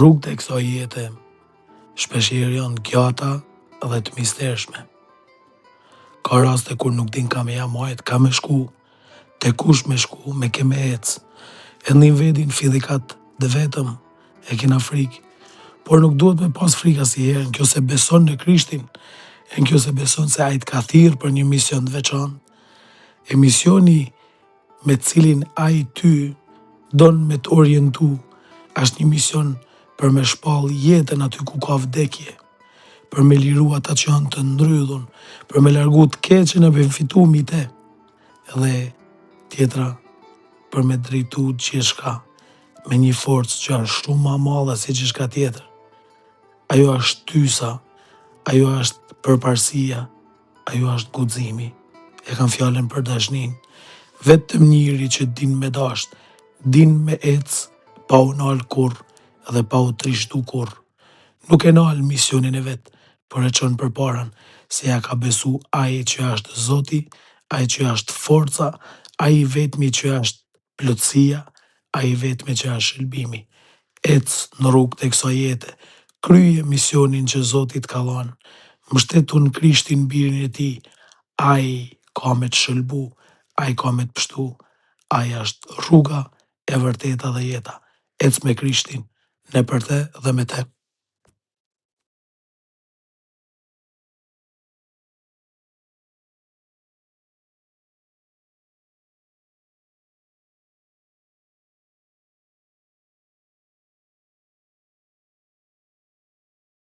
Rrugët e kësaj jete shpeshherë janë gjata dhe të mistershme. Ka raste kur nuk din ka me ja majt, ka me shku, te kush me shku, me ke me ec. E ndin vedin fidhikat dhe vetëm e kena frikë, por nuk duhet me pas frikë asnjëherë, në kjo se beson në Krishtin, në kjo se beson se ai të ka thirrë për një mision të veçantë. E misioni me cilin ai ty don me të orientu, është një mision për me shpall jetën aty ku ka vdekje, për me liru ata që janë të ndrydhun, për me largu të keqen e benefitu mite, dhe tjetra për me drejtu gjithçka me një forcë që është shumë ma madhe se gjithçka tjetër. Ajo është tysa, ajo është përparësia, ajo është guximi. E kam fjalën për dashnin. Vetëm njëri që din me dasht, din me ec, pa u nal kurr dhe pa u trishtu kurr. Nuk e nal misionin e vet, por e çon përparan, se ja ka besu ai që është Zoti, ai që është forca, ai vetmi që është plotësia, ai vetmi që është shëlbimi. Ec në rrugët e kësaj jete, kryje misionin që Zoti të ka dhënë. Mbështetu në Krishtin birin e tij, ai ka me të shëlbu, ai ka me të pështu, ai është rruga e vërteta dhe jeta. Ec me Krishtin, ne për te dhe me te.